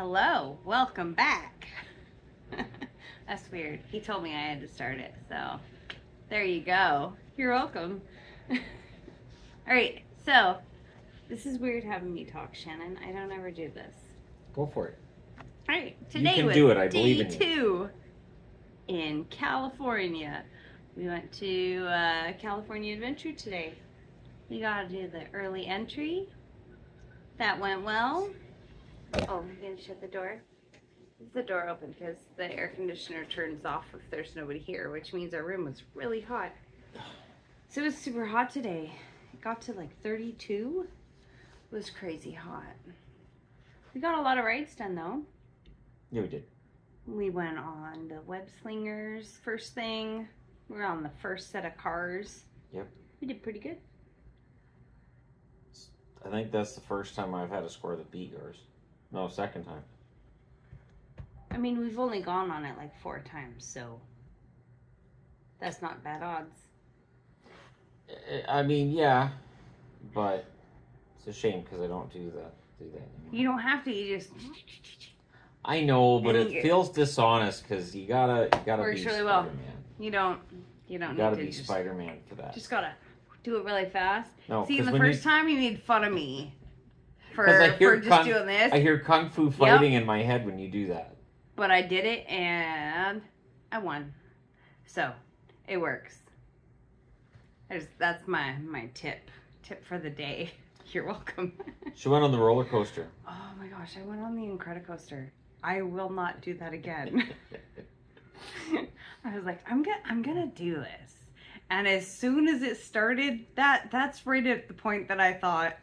Hello, welcome back. That's weird. He told me I had to start it, so there you go. You're welcome. Alright, so this is weird having me talk, Shannon. I don't ever do this. Go for it. Alright, today you can was do it. I day believe in 2 in California. We went to California Adventure today. We got to do the early entry. That went well. Oh, I'm going to shut the door. Leave the door open because the air conditioner turns off if there's nobody here, which means our room was really hot. So it was super hot today. It got to like 32. It was crazy hot. We got a lot of rides done though. Yeah, we did. We went on the web slingers first thing. We were on the first set of cars. Yep. We did pretty good. I think that's the first time I've had a score that beat yours. No, second time. I mean, we've only gone on it like 4 times, so that's not bad odds. I mean, yeah, but it's a shame because I don't do that anymore. You don't have to. You just. I know, but it feels dishonest because you gotta Works be really Spider-Man. well. You don't You need gotta to be Spider-Man for that. Just gotta do it really fast. No, see, the first time you made fun of me for just doing this. I hear kung fu fighting in my head when you do that. But I did it and I won. So it works. That's my tip for the day. You're welcome. She went on the roller coaster. Oh my gosh, I went on the Incredicoaster. I will not do that again. I was like, I'm gonna do this. And as soon as it started, that's right at the point that I thought,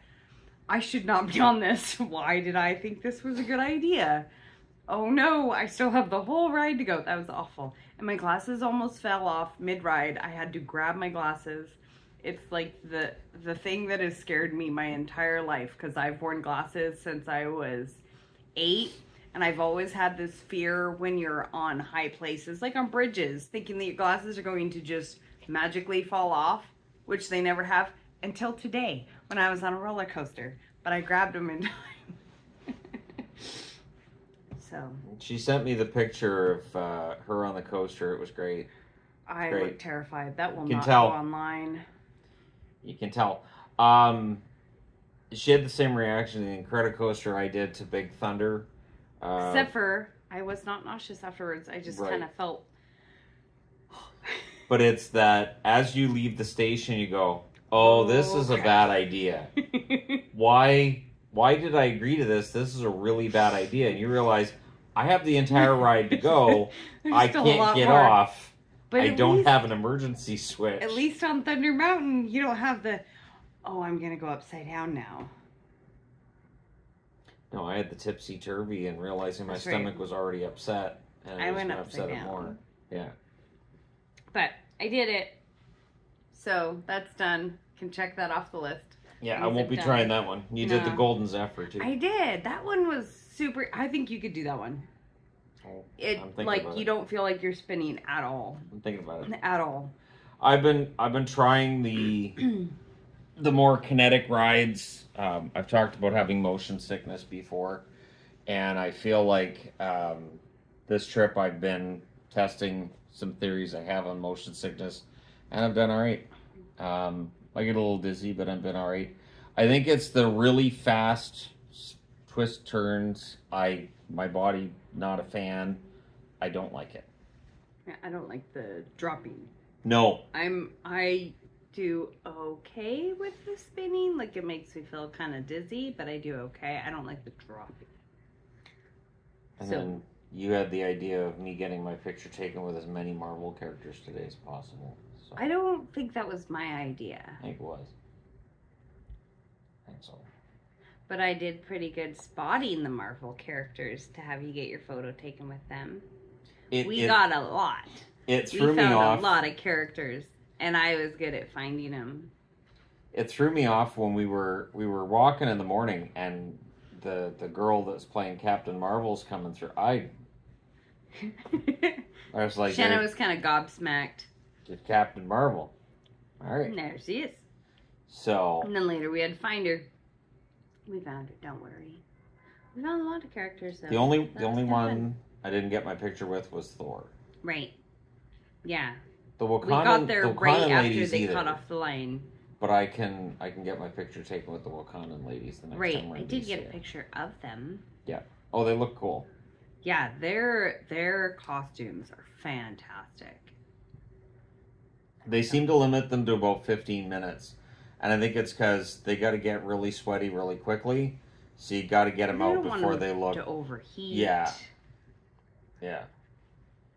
I should not be on this. Why did I think this was a good idea? Oh no, I still have the whole ride to go. That was awful. And my glasses almost fell off mid-ride. I had to grab my glasses. It's like the thing that has scared me my entire life because I've worn glasses since I was 8. And I've always had this fear when you're on high places, like on bridges, thinking that your glasses are going to just magically fall off, which they never have until today when I was on a roller coaster. But I grabbed them in time. So She sent me the picture of her on the coaster. It was great. I look terrified. That will not go online. You can tell. She had the same reaction to the Incredicoaster I did to Big Thunder. Except for, I was not nauseous afterwards. I just kind of felt... But it's that as you leave the station, you go, oh, this is a bad idea. Why did I agree to this? This is a really bad idea. And you realize, I have the entire ride to go. I can't get off. But I don't have an emergency switch. At least on Thunder Mountain, you don't have the, oh, I'm going to go upside down now. No, I had the tipsy-turvy and realizing my stomach was already upset. And I went upside down. More. Yeah. But I did it. So that's done. Can check that off the list. Yeah, I won't be trying that one. You did the Golden Zephyr, too. I did. That one was super... I think you could do that one. You don't feel like you're spinning at all. I'm thinking about it. At all. I've been trying the more kinetic rides. I've talked about having motion sickness before, and I feel like this trip I've been testing some theories I have on motion sickness, and I've done all right. I get a little dizzy, but I've been all right. I think it's the really fast twist turns. My body, not a fan. I don't like it. I don't like the dropping. No. I do okay with the spinning. Like, it makes me feel kind of dizzy, but I do okay. I don't like the dropping. And then you had the idea of me getting my picture taken with as many Marvel characters today as possible. So I don't think that was my idea. I think it was. I think so. But I did pretty good spotting the Marvel characters to have you get your photo taken with them. We got a lot. It threw me off. We found a lot of characters, and I was good at finding them. It threw me off when we were walking in the morning, and the girl that's playing Captain Marvel's coming through. I was like, Shanna was kind of gobsmacked. It's Captain Marvel. All right. And there she is. So. And then later we had to find her. We found her. Don't worry. We found a lot of characters though. The only That was kinda one fun. I didn't get my picture with was Thor. Right. Yeah. The We Wakandan, got there the right Wakandan after ladies they either, cut off the line. but I can get my picture taken with the Wakandan ladies the next Right. time we're I in did BC. get a picture of them. Oh, they look cool. Yeah, their costumes are fantastic. They seem to limit them to about 15 minutes, and I think it's because they got to get really sweaty really quickly. So you got to get them You out don't want before them they look. to overheat. Yeah. Yeah.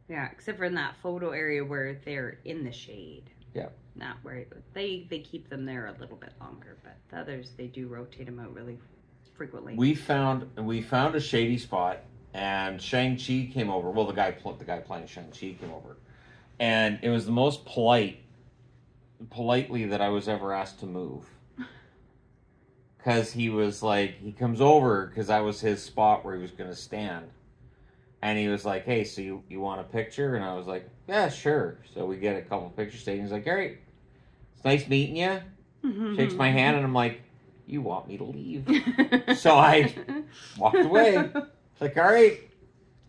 Yeah, except for in that photo area where they're in the shade. Yeah. Not where they keep them there a little bit longer, but the others they do rotate them out really frequently. We found a shady spot, and Shang-Chi came over. Well, the guy playing Shang-Chi came over, and it was the most politely that I was ever asked to move. Because he was like, he comes over because that was his spot where he was going to stand. And he was like, hey, so you want a picture? And I was like, yeah, sure. So we get a couple pictures taken. He's like, all right, it's nice meeting you. Shakes my hand, and I'm like, you want me to leave? So I walked away. It's like, all right,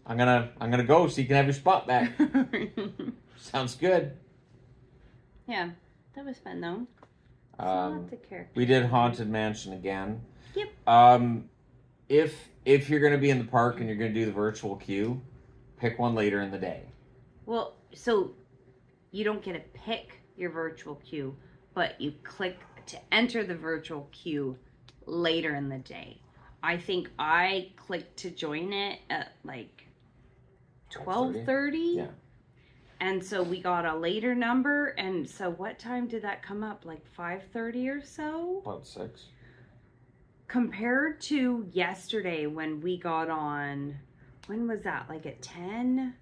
I'm gonna go so you can have your spot back. Sounds good. Yeah, that was fun though. Lots of characters. We did Haunted Mansion again. Yep. If you're gonna be in the park and you're gonna do the virtual queue, pick one later in the day. Well, so you don't get to pick your virtual queue, but you click to enter the virtual queue later in the day. I think I clicked to join it at like 12:30. Yeah. And so we got a later number, and so what time did that come up? Like 5:30 or so? About 6. Compared to yesterday when we got on, when was that? Like at 10?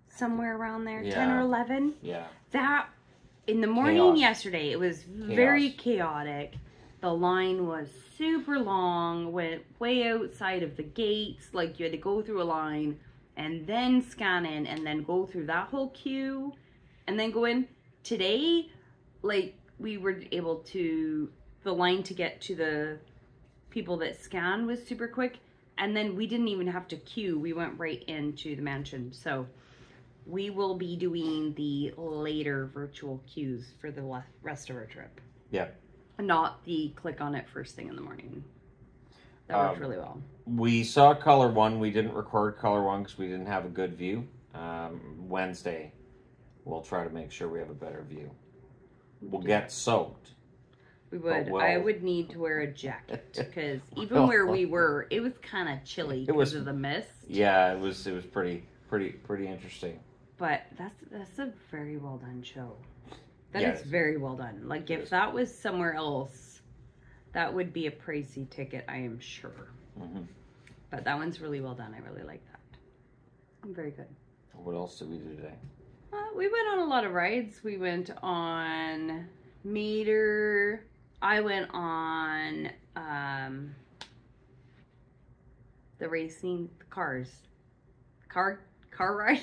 Somewhere around there, 10 or Yeah. 11? Yeah. That, in the morning Chaos. yesterday, it was very chaotic. The line was super long, went way outside of the gates. Like you had to go through a line and then scan in and then go through that whole queue and then go in. Today, like we were able to, the line to get to the people that scan was super quick. And then we didn't even have to queue. We went right into the mansion. So we will be doing the later virtual queues for the rest of our trip. Yeah. Not the click on it first thing in the morning. That worked really well. We saw Color 1. We didn't record Color 1 because we didn't have a good view. Wednesday, we'll try to make sure we have a better view. We'll get soaked. We would. well- I would need to wear a jacket because even where we were, it was kind of chilly because of the mist. Yeah, it was pretty interesting. But that's a very well done show. That Yeah, is very well done. Like if that was somewhere else, that would be a pricey ticket, I am sure. Mm-hmm. But that one's really well done. I really like that. Very good. What else did we do today? We went on a lot of rides. We went on Mater. I went on the racing cars. Car ride?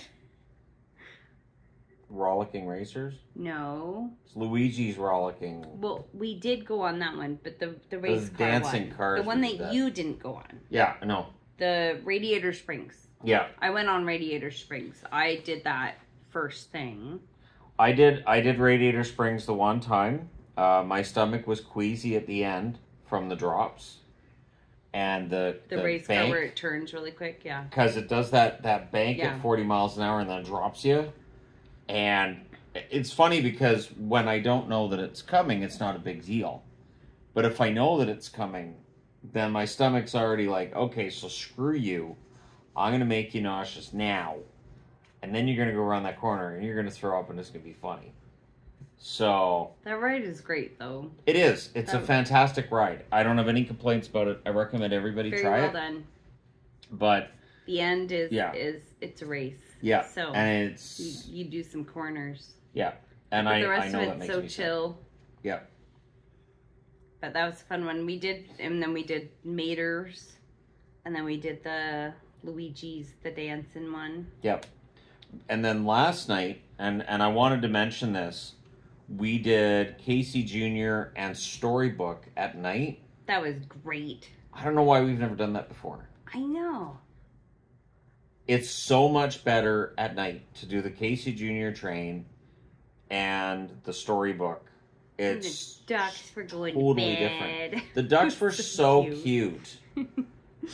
Rollicking Racers? No. It's Luigi's Rollicking. Well, we did go on that one, but the race Those car dancing one. cars The one we that did that. you didn't go on. Yeah, I know. The Radiator Springs. Yeah. I went on Radiator Springs. I did that first thing. I did Radiator Springs the one time. My stomach was queasy at the end from the drops. And the race bank, car where it turns really quick, yeah. because it does that bank Yeah. at 40 miles an hour and then drops you. And it's funny because when I don't know that it's coming, it's not a big deal. But if I know that it's coming, then my stomach's already like, okay, so screw you. I'm going to make you nauseous now. And then you're going to go around that corner and you're going to throw up and it's going to be funny. So That ride is great, though. it is. It's a Oh. fantastic ride. I don't have any complaints about it. I recommend everybody Very try well it. done. But The end is Yeah. it's a race. yeah, So and it's you do some corners. and But I the rest know of that it's makes so me sick. chill. Yeah. But that was a fun one. We did, and then we did Maters, and then we did the Luigi's, the dancing one. Yep. And then last night, and I wanted to mention this, we did Casey Jr. and Storybook at night. That was great. I don't know why we've never done that before. I know. It's so much better at night to do the Casey Junior train and the storybook. It's the ducks were going totally to bed. different. The ducks were so cute.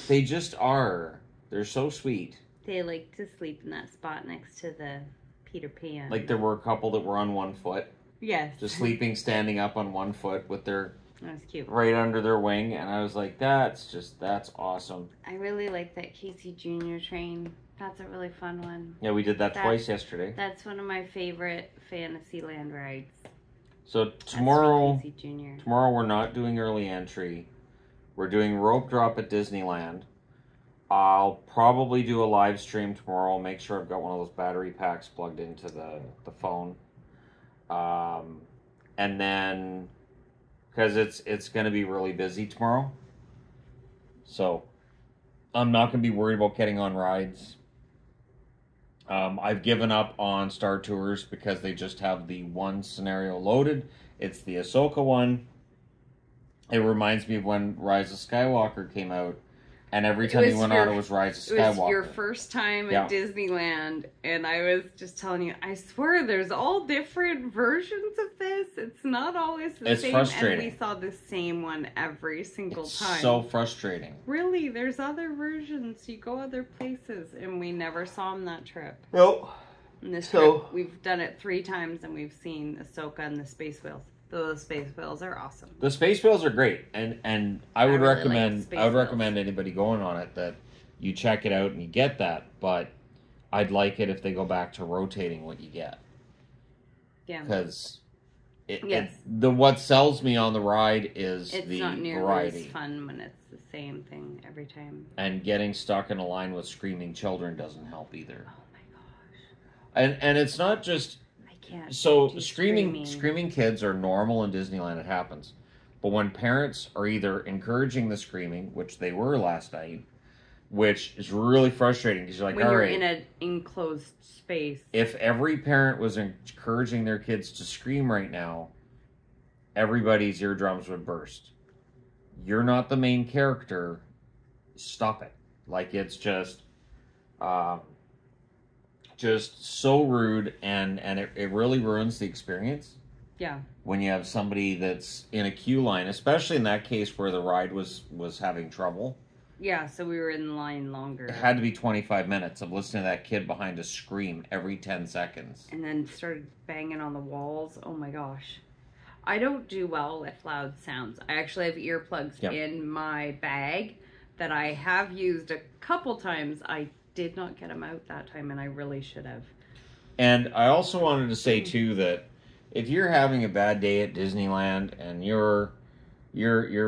They just are. They're so sweet. They like to sleep in that spot next to the Peter Pan. Like there were a couple that were on one foot. Yes. Just sleeping, standing up on one foot with their that was cute. Right under their wing, and I was like, that's awesome. I really like that Casey Junior train. That's a really fun one. Yeah, we did that twice yesterday. That's one of my favorite Fantasyland rides. So tomorrow, Casey Junior. Tomorrow we're not doing early entry. We're doing rope drop at Disneyland. I'll probably do a live stream tomorrow. I'll make sure I've got one of those battery packs plugged into the phone. And then, because it's going to be really busy tomorrow. So, I'm not going to be worried about getting on rides. I've given up on Star Tours because they just have the one scenario loaded. It's the Ahsoka one. It reminds me of when Rise of Skywalker came out. And every time you went on, it was Rise of Skywalker. It was your first time at Disneyland, and I was just telling you, I swear there's all different versions of this. It's not always the same. It's frustrating. And we saw the same one every single time. So frustrating. Really, there's other versions. You go other places, and we never saw them that trip. Nope. And this trip, we've done it 3 times, and we've seen Ahsoka and the Space Whales. Those Space Whales are awesome. The Space Whales are great, and I would recommend anybody going on it that you check it out and you get that. But I'd like it if they go back to rotating what you get. Yeah. Because what sells me on the ride is the variety. It's not nearly as fun when it's the same thing every time. And getting stuck in a line with screaming children doesn't help either. Oh my gosh. And it's not just. So screaming kids are normal in Disneyland. It happens, but when parents are either encouraging the screaming, which they were last night, which is really frustrating because you're like, when all you're right, in an enclosed space. If every parent was encouraging their kids to scream right now, everybody's eardrums would burst. You're not the main character. Stop it. Like it's just so rude, and it really ruins the experience. Yeah. When you have somebody that's in a queue line, especially in that case where the ride was having trouble. Yeah, so we were in line longer. It had to be 25 minutes of listening to that kid behind us scream every 10 seconds. And then started banging on the walls. Oh my gosh. I don't do well with loud sounds. I actually have earplugs in my bag that I have used a couple times. I did not get them out that time, and I really should have. And I also wanted to say too that if you're having a bad day at Disneyland and you're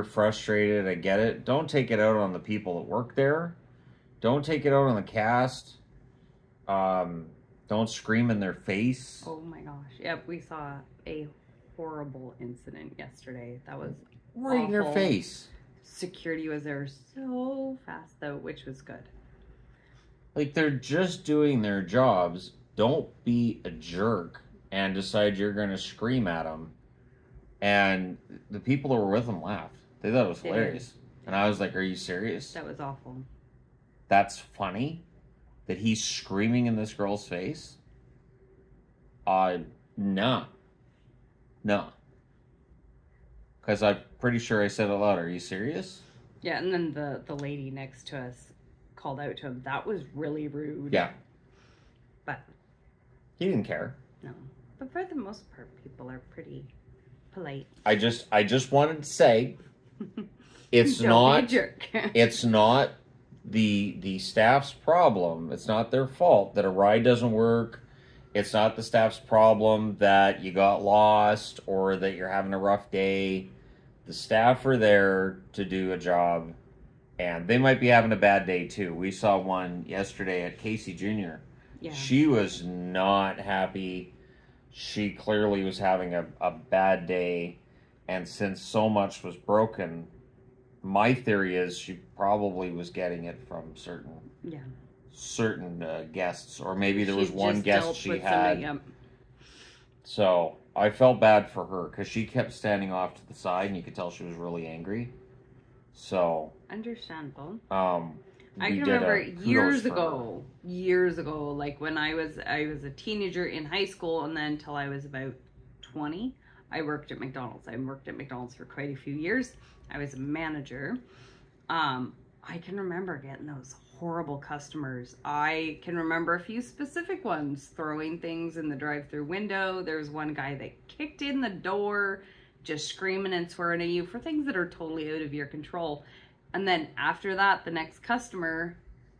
frustrated, I get it. Don't take it out on the people that work there. Don't take it out on the cast. Don't scream in their face. Oh my gosh! Yep, we saw a horrible incident yesterday. That was right in their face. Security was there so fast though, which was good. Like, they're just doing their jobs. Don't be a jerk and decide you're going to scream at them. And the people that were with them laughed. They thought it was hilarious. And I was like, are you serious? That was awful. That's funny? That he's screaming in this girl's face? No. No. Because I'm pretty sure I said it loud. Are you serious? Yeah, and then the lady next to us called out to him. That was really rude. Yeah. But he didn't care. No. But for the most part, people are pretty polite. I just wanted to say it's Don't not be a jerk. It's not the staff's problem. It's not their fault that a ride doesn't work. It's not the staff's problem that you got lost or that you're having a rough day. The staff are there to do a job. And they might be having a bad day, too. We saw one yesterday at Casey Jr. Yeah. She was not happy. She clearly was having a bad day. And since so much was broken, my theory is she probably was getting it from certain guests. Or maybe there was one guest she had. So I felt bad for her because she kept standing off to the side and you could tell she was really angry. So Understandable. We I can did remember kudos years ago, like when I was a teenager in high school, and then until I was about 20, I worked at McDonald's. I worked at McDonald's for quite a few years. I was a manager. I can remember getting those horrible customers. I can remember a few specific ones throwing things in the drive-through window. There was one guy that kicked in the door, just screaming and swearing at you for things that are totally out of your control. And then after that, the next customer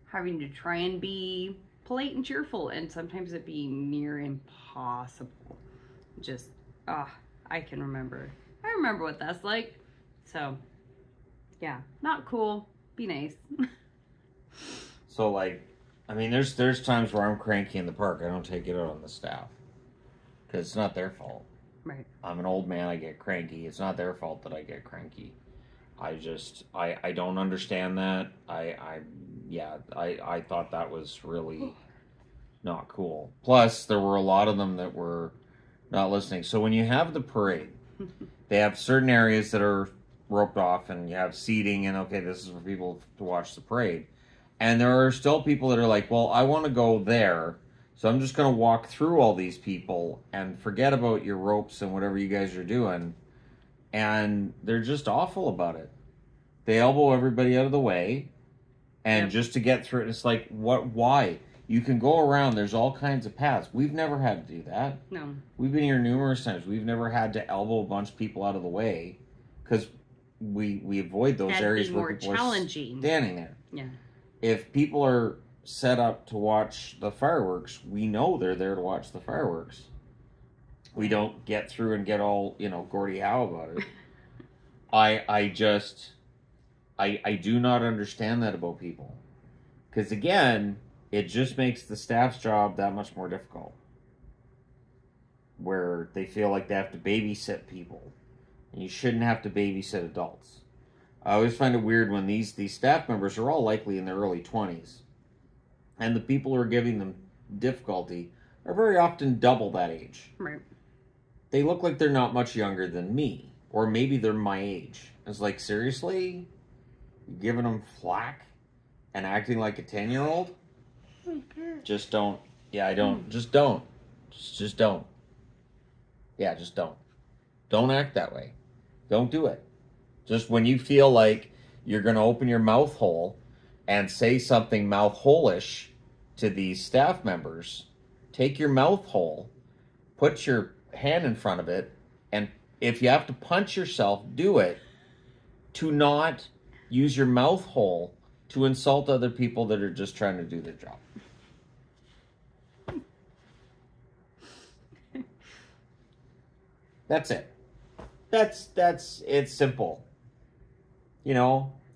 having to try and be polite and cheerful, and sometimes it being near impossible. Just, I can remember. I remember what that's like. So, yeah, not cool. Be nice. So, like, I mean, there's times where I'm cranky in the park. I don't take it out on the staff because it's not their fault. Right. I'm an old man. I get cranky. It's not their fault that I get cranky. I don't understand that. I thought that was really not cool. Plus, there were a lot of them that were not listening. So when you have the parade, they have certain areas that are roped off, and you have seating, and okay, this is for people to watch the parade. And there are still people that are like, well, I want to go there, so I'm just going to walk through all these people and forget about your ropes and whatever you guys are doing. And they're just awful about it. They elbow everybody out of the way, and just to get through it, it's like, what? Why? You can go around. There's all kinds of paths. We've never had to do that. No. We've been here numerous times. We've never had to elbow a bunch of people out of the way because we avoid those areas where people are standing there. Yeah. If people are set up to watch the fireworks, we know they're there to watch the fireworks. We don't get through and get all, Gordie Howe about it. I do not understand that about people. Because again, it just makes the staff's job that much more difficult. Where they feel like they have to babysit people. And you shouldn't have to babysit adults. I always find it weird when these staff members are all likely in their early 20s. And the people who are giving them difficulty are very often double that age. Right. They look like they're not much younger than me. Or maybe they're my age. It's like, seriously? You're giving them flack? And acting like a 10-year-old? Just don't. Yeah, I don't. Just don't. Just don't. Yeah, just don't. Don't act that way. Don't do it. Just when you feel like you're going to open your mouth hole and say something mouth hole-ish to these staff members, take your mouth hole, put your hand in front of it, and if you have to punch yourself, do it. To not use your mouth hole to insult other people that are just trying to do their job. That's it. That's it's simple.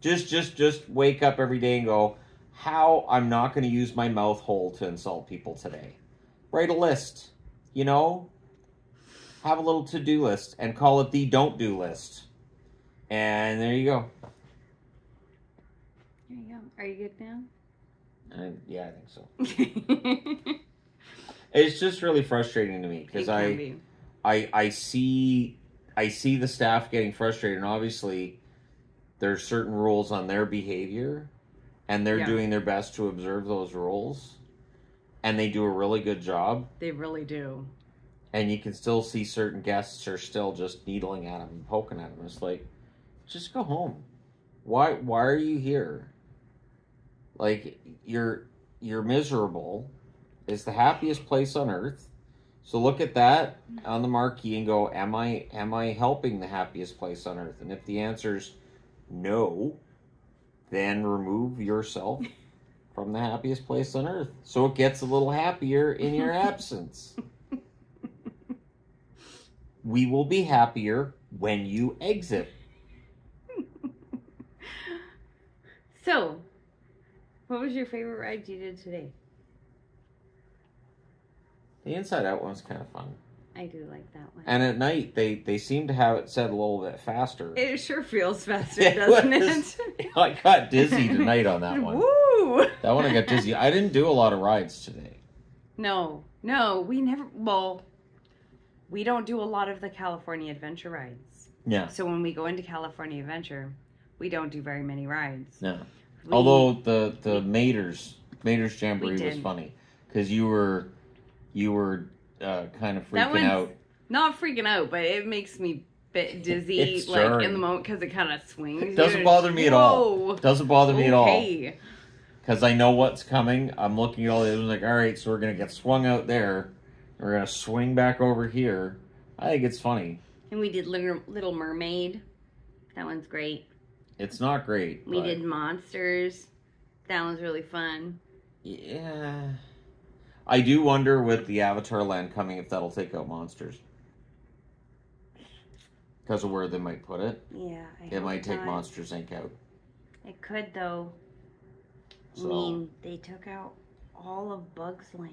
Just wake up every day and go, how I'm not going to use my mouth hole to insult people today. Write a list, have a little to-do list and call it the don't do list. And there you go. There you go. Are you good now? Yeah, I think so. It's just really frustrating to me because I see the staff getting frustrated, and obviously there's certain rules on their behavior, and they're doing their best to observe those rules, and they do a really good job. They really do. And you can still see certain guests are still just needling at them and poking at them. It's like, just go home. Why are you here? Like, you're miserable. It's the happiest place on earth. So look at that on the marquee and go, am I helping the happiest place on earth? And if the answer's no, then remove yourself from the happiest place on earth. So it gets a little happier in your absence. We will be happier when you exit. So, what was your favorite ride you did today? The Inside Out one's kind of fun. I do like that one. And at night, they seem to have it set a little bit faster. It sure feels faster, doesn't it? I got dizzy tonight on that one. Woo! That one I got dizzy. I didn't do a lot of rides today. No, we never, we don't do a lot of the California Adventure rides. Yeah. So when we go into California Adventure, we don't do very many rides. No. We- Although the Mater's Jamboree was did. funny because you were kind of That freaking one's out. Not freaking out, but it makes me a bit dizzy, It's like jarring. in the moment because it kind of swings. It doesn't you. bother me at all. Whoa. Doesn't bother me at all Okay. because I know what's coming. I'm looking at all the others like, all right, so we're gonna get swung out there. We're gonna swing back over here. I think it's funny. And we did Little Mermaid. That one's great. It's not great. We but did Monsters. That one's really fun. Yeah. I do wonder with the Avatar Land coming if that'll take out Monsters. Because of where they might put it. Yeah, It might take Monsters Inc. out. It could, though. So, I mean, they took out all of Bugs Land.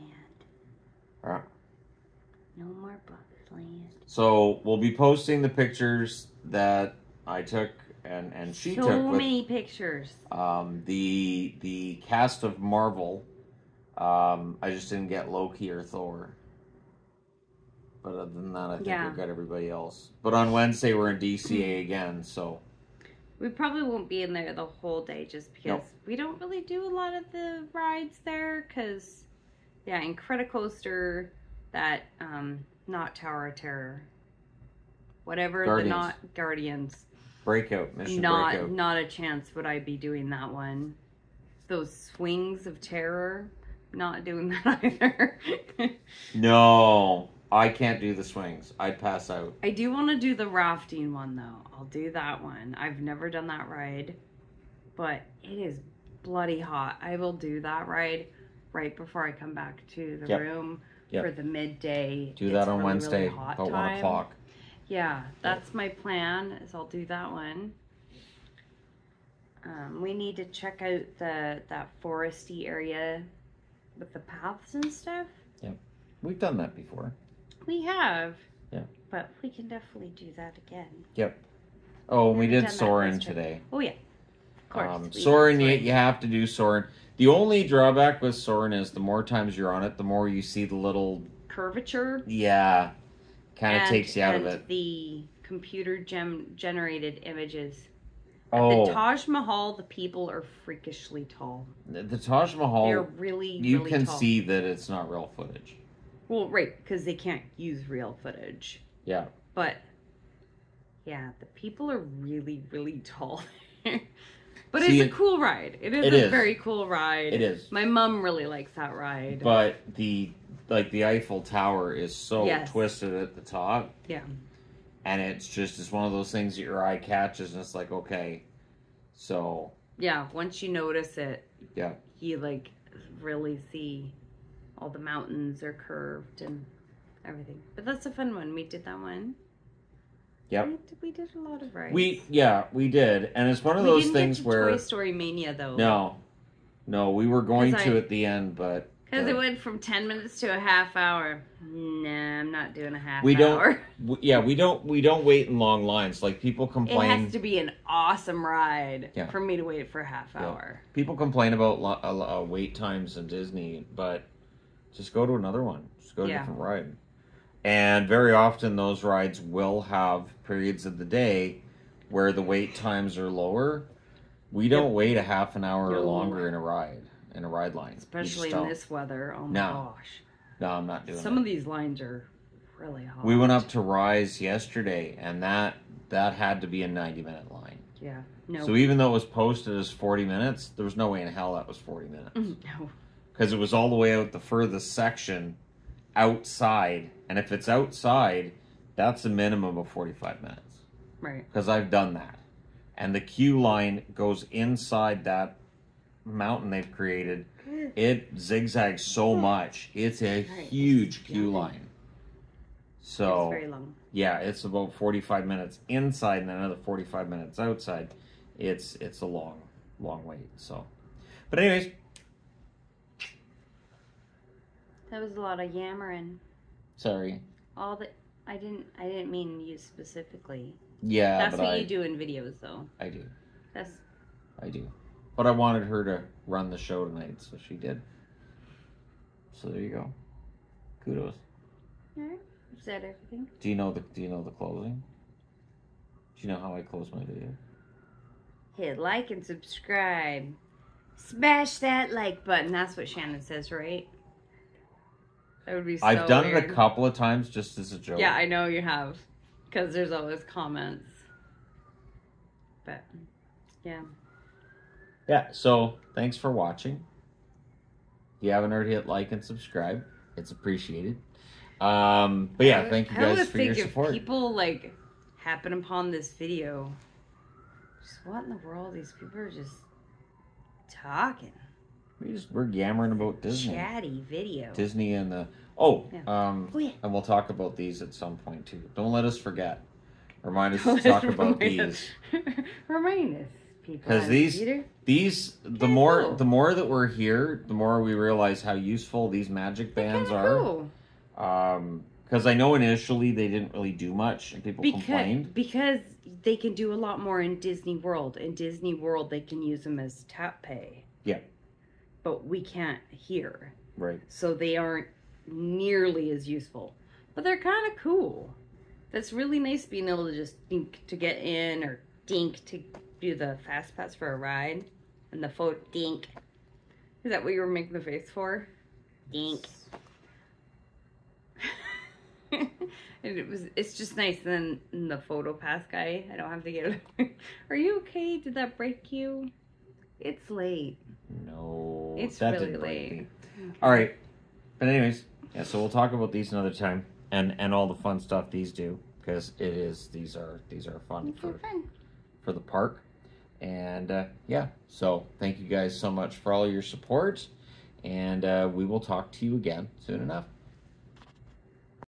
Alright. No more Bugs Land. So we'll be posting the pictures that I took and she So took with many pictures. the cast of Marvel. I just didn't get Loki or Thor. But other than that, I think Yeah. we've got everybody else. But on Wednesday we're in DCA again, so We probably won't be in there the whole day just because Nope. we don't really do a lot of the rides there. Because, yeah, in Cretacoaster, that, not Tower of Terror. Whatever Guardians. the not Guardians. Mission Not Breakout. not a chance would I be doing that one. Those swings of terror, not doing that either. No, I can't do the swings. I'd pass out. I do want to do the rafting one though. I'll do that one. I've never done that ride, but it is bloody hot. I will do that ride right before I come back to the Yep. room Yep. for the midday. Do that It's on really, Wednesday really hot about 1 time. o'clock. Yeah, that's my plan. Is I'll do that one. We need to check out that foresty area with the paths and stuff. We've done that before. We have. Yeah. But we can definitely do that again. Yep. Oh, we Never did done that Soarin' this trip. today. Oh yeah. Of course. we did Soarin', Soarin'. you have to do Soarin'. The only drawback with Soarin' is the more times you're on it, the more you see the little, Curvature. kind of and- takes you out of and it. The computer generated images. At Oh, the Taj Mahal, the people are freakishly tall. the Taj Mahal, They're really, you really can tall. see that it's not real footage. Well, right, because they can't use real footage. Yeah. But, yeah, the people are really, really tall. But See, it's a cool ride. It it is a is. very cool ride. It is. My mom really likes that ride. But the Eiffel Tower is so Yes. twisted at the top, Yeah. and it's one of those things that your eye catches, and it's like, okay, so Yeah, once you notice it, yeah. you, like, really see all the mountains are curved and everything. But that's a fun one. We did that one. Yep. We did a lot of rides. We did, and it's one of We those didn't things get to where Toy Story Mania, though. no, we were going 'Cause to I- at the end, but Because it went from 10 minutes to a half hour. Nah, I'm not doing a half we don't. hour. We don't wait in long lines. Like people It complain. has to be an awesome ride Yeah. for me to wait for a half hour. People complain about wait times in Disney, but just go to another one. Just go to a Yeah. different ride. And very often those rides will have periods of the day where the wait times are lower. We don't wait a half an hour or No. longer in a ride line. We Especially just in don't. this weather. Oh my No. gosh. No, I'm not doing Some it. of these lines are really hot. We went up to Rise yesterday, and that had to be a 90-minute line. Yeah. No. So even though it was posted as 40 minutes, there was no way in hell that was 40 minutes. No. Because it was all the way out the furthest section outside. And if it's outside, that's a minimum of 45 minutes. Right. Because I've done that. And the queue line goes inside that mountain they've created. It zigzags so much. It's a Right. huge queue line. It's So, very long. yeah, it's about 45 minutes inside and another 45 minutes outside. It's a long wait. So, but anyways, That was a lot of yammering. sorry. All the I didn't mean you specifically. Yeah, That's but what you do in videos, though. I do. That's I do. But I wanted her to run the show tonight, so she did. So there you go. Kudos. all right. Is that everything? Do you know the closing? Do you know how I close my video? hit like and subscribe. Smash that like button. That's what Shannon says, right? That would be so I've done weird. it a couple of times just as a joke. Yeah, I know you have. Because there's always comments. But, yeah. Yeah, so thanks for watching. If you haven't already hit like and subscribe, it's appreciated. But yeah, thank you guys for your support. If people like happen upon this video, just what in the world? These people are just talking. We're yammering about Disney. Chatty video. Disney and the and we'll talk about these at some point too. Don't let us forget. Remind us to talk about these. Remind us, people. Because these the more that we're here, the more we realize how useful these magic bands are. Cool. Because I know initially they didn't really do much, and people complained. Because they can do a lot more in Disney World. In Disney World, they can use them as tap pay. Yeah. But we can't here. Right. So they aren't nearly as useful. But they're kind of cool. That's really nice being able to just dink to get in or dink to do the fast pass for a ride. And the photo dink. Is that what you were making the face for? Dink. It's just nice. Then the photo pass guy, I don't have to get it. Are you okay? Did that break you? It's late. No. It's that really didn't break late. me. All right. But anyways, yeah, so we'll talk about these another time and all the fun stuff these do, because these are fun for the park. And yeah, so thank you guys so much for all your support, and we will talk to you again soon enough.